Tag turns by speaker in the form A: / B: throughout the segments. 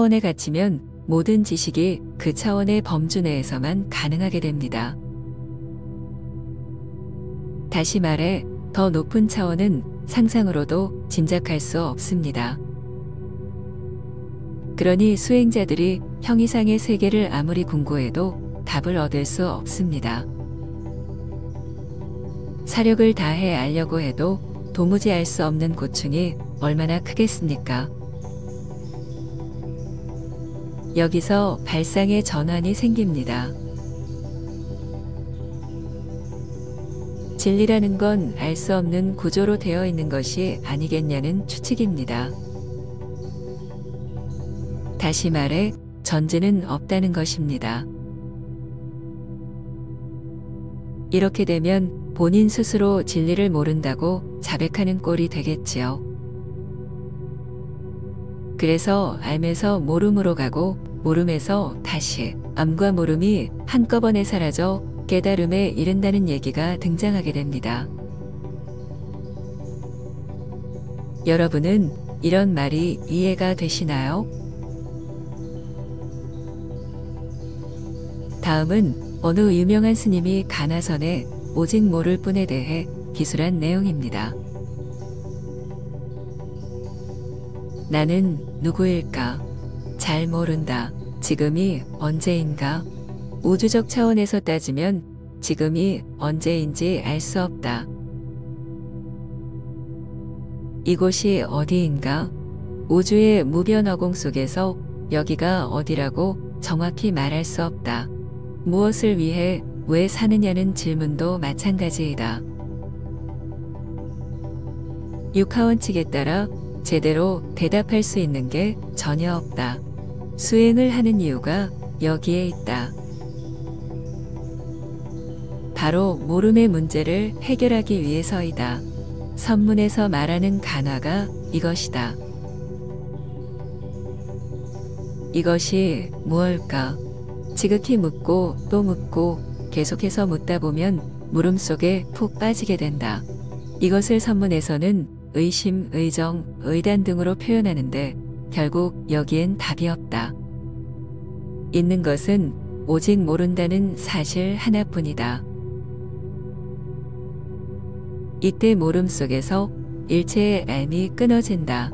A: 차원에 갇히면 모든 지식이 그 차원의 범주 내에서만 가능하게 됩니다. 다시 말해, 더 높은 차원은 상상으로도 짐작할 수 없습니다. 그러니 수행자들이 형이상의 세계를 아무리 궁구해도 답을 얻을 수 없습니다. 사력을 다해 알려고 해도 도무지 알 수 없는 고충이 얼마나 크겠습니까? 여기서 발상의 전환이 생깁니다. 진리라는 건 알 수 없는 구조로 되어 있는 것이 아니겠냐는 추측입니다. 다시 말해, 전제는 없다는 것입니다. 이렇게 되면 본인 스스로 진리를 모른다고 자백하는 꼴이 되겠지요. 그래서 알면서 모름으로 가고 모름에서 다시 암과 모름이 한꺼번에 사라져 깨달음에 이른다는 얘기가 등장하게 됩니다. 여러분은 이런 말이 이해가 되시나요? 다음은 어느 유명한 스님이 가나선에 오직 모를 뿐에 대해 기술한 내용입니다. 나는 누구일까? 잘 모른다. 지금이 언제인가? 우주적 차원에서 따지면 지금이 언제인지 알 수 없다. 이곳이 어디인가? 우주의 무변어공 속에서 여기가 어디라고 정확히 말할 수 없다. 무엇을 위해 왜 사느냐는 질문도 마찬가지이다. 육하원칙에 따라 제대로 대답할 수 있는 게 전혀 없다. 수행을 하는 이유가 여기에 있다. 바로 모름의 문제를 해결하기 위해서이다. 선문에서 말하는 간화가 이것이다. 이것이 무엇일까? 지극히 묻고 또 묻고 계속해서 묻다 보면 물음 속에 푹 빠지게 된다. 이것을 선문에서는 의심, 의정, 의단 등으로 표현하는데 결국 여기엔 답이 없다. 있는 것은 오직 모른다는 사실 하나뿐이다. 이때 모름 속에서 일체의 알미 끊어진다.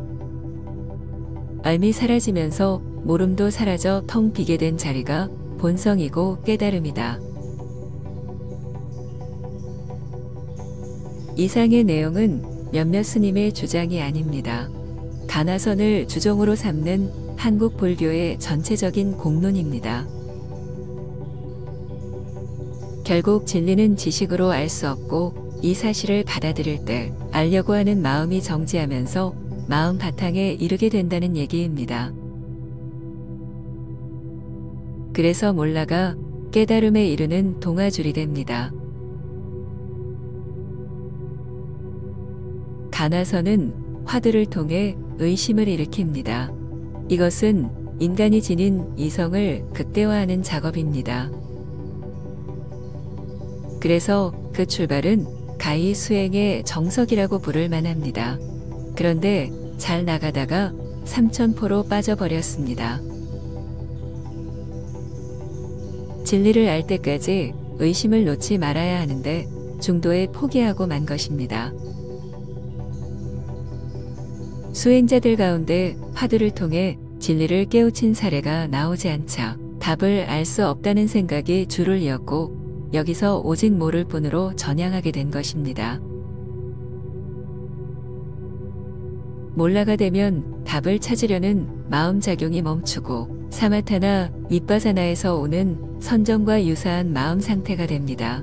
A: 알미 사라지면서 모름도 사라져 텅 비게 된 자리가 본성이고 깨달음이다. 이상의 내용은 몇몇 스님의 주장이 아닙니다. 가나선을 주종으로 삼는 한국 불교의 전체적인 공론입니다. 결국 진리는 지식으로 알 수 없고 이 사실을 받아들일 때 알려고 하는 마음이 정지하면서 마음 바탕에 이르게 된다는 얘기입니다. 그래서 몰라가 깨달음에 이르는 동아줄이 됩니다. 가나선은 화두를 통해 의심을 일으킵니다. 이것은 인간이 지닌 이성을 극대화하는 작업입니다. 그래서 그 출발은 가히 수행의 정석이라고 부를 만합니다. 그런데 잘 나가다가 삼천포로 빠져버렸습니다. 진리를 알 때까지 의심을 놓지 말아야 하는데 중도에 포기하고 만 것입니다. 수행자들 가운데 화두를 통해 진리를 깨우친 사례가 나오지 않자 답을 알 수 없다는 생각이 줄을 이었고 여기서 오직 모를 뿐으로 전향하게 된 것입니다. 몰라가 되면 답을 찾으려는 마음작용이 멈추고 사마타나 윗바사나에서 오는 선정과 유사한 마음 상태가 됩니다.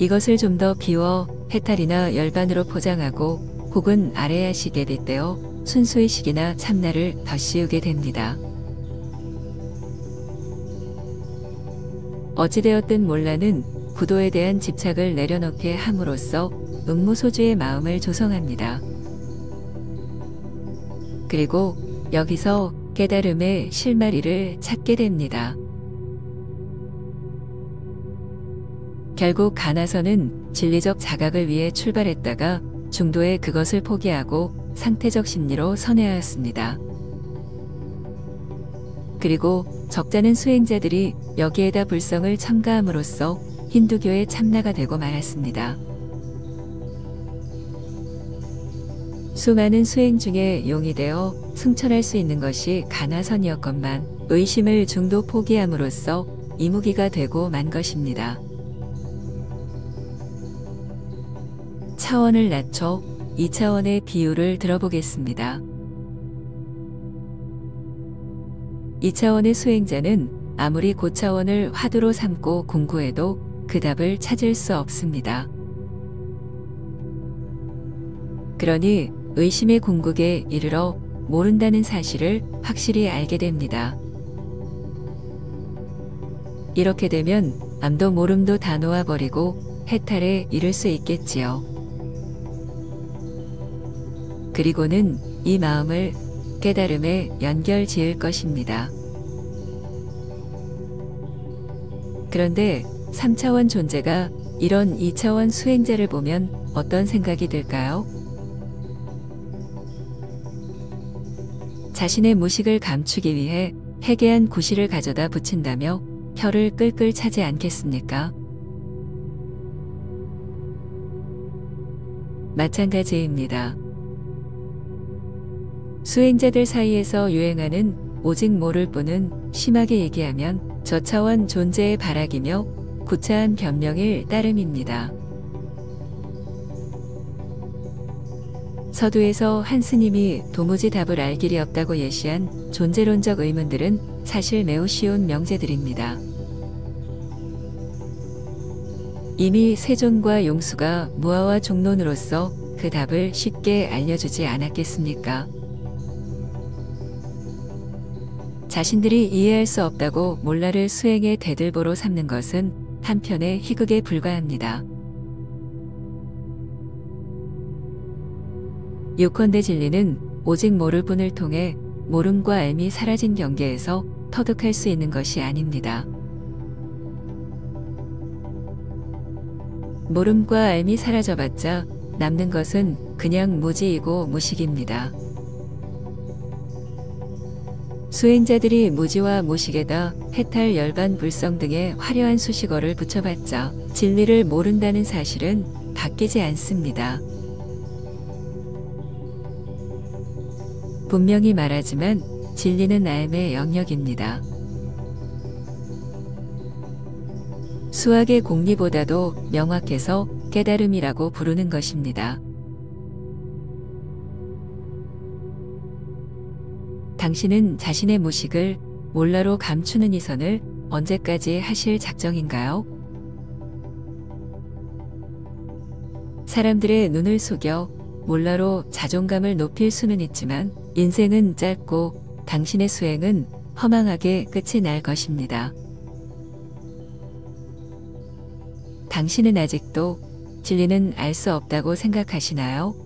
A: 이것을 좀 더 비워 해탈이나 열반으로 포장하고 혹은 아레야식에 빗대어 순수의식이나 참나를 덧씌우게 됩니다. 어찌되었든 몰라는 구도에 대한 집착을 내려놓게 함으로써 응무소주의 마음을 조성합니다. 그리고 여기서 깨달음의 실마리를 찾게 됩니다. 결국 가나선은 진리적 자각을 위해 출발했다가 중도에 그것을 포기하고 상태적 심리로 선회하였습니다. 그리고 적잖은 수행자들이 여기에다 불성을 첨가함으로써 힌두교의 참나가 되고 말았습니다. 수많은 수행 중에 용이 되어 승천할 수 있는 것이 가나선이었건만 의심을 중도 포기함으로써 이무기가 되고 만 것입니다. 차원을 낮춰 2차원의 비유를 들어보겠습니다. 2차원의 수행자는 아무리 고차원을 화두로 삼고 공부해도 그 답을 찾을 수 없습니다. 그러니 의심의 궁극에 이르러 모른다는 사실을 확실히 알게 됩니다. 이렇게 되면 암도 모름도 다 놓아버리고 해탈에 이를 수 있겠지요. 그리고는 이 마음을 깨달음에 연결 지을 것입니다. 그런데 3차원 존재가 이런 2차원 수행자를 보면 어떤 생각이 들까요? 자신의 무식을 감추기 위해 해괴한 구실을 가져다 붙인다며 혀를 끌끌 차지 않겠습니까? 마찬가지입니다. 수행자들 사이에서 유행하는 오직 모를 뿐은 심하게 얘기하면 저차원 존재의 발악이며 구차한 변명일 따름입니다. 서두에서 한 스님이 도무지 답을 알 길이 없다고 예시한 존재론적 의문들은 사실 매우 쉬운 명제들입니다. 이미 세존과 용수가 무아와 종론으로서 그 답을 쉽게 알려주지 않았겠습니까? 자신들이 이해할 수 없다고 몰라를 수행의 대들보로 삼는 것은 한편의 희극에 불과합니다. 요컨대 진리는 오직 모를 뿐을 통해 모름과 알미 사라진 경계에서 터득할 수 있는 것이 아닙니다. 모름과 알미 사라져봤자 남는 것은 그냥 무지이고 무식입니다. 수행자들이 무지와 무식에다 해탈, 열반, 불성 등의 화려한 수식어를 붙여봤자 진리를 모른다는 사실은 바뀌지 않습니다. 분명히 말하지만 진리는 알의 영역입니다. 수학의 공리보다도 명확해서 깨달음이라고 부르는 것입니다. 당신은 자신의 무식을 몰라로 감추는 이 선을 언제까지 하실 작정인가요? 사람들의 눈을 속여 몰라로 자존감을 높일 수는 있지만 인생은 짧고 당신의 수행은 허망하게 끝이 날 것입니다. 당신은 아직도 진리는 알 수 없다고 생각하시나요?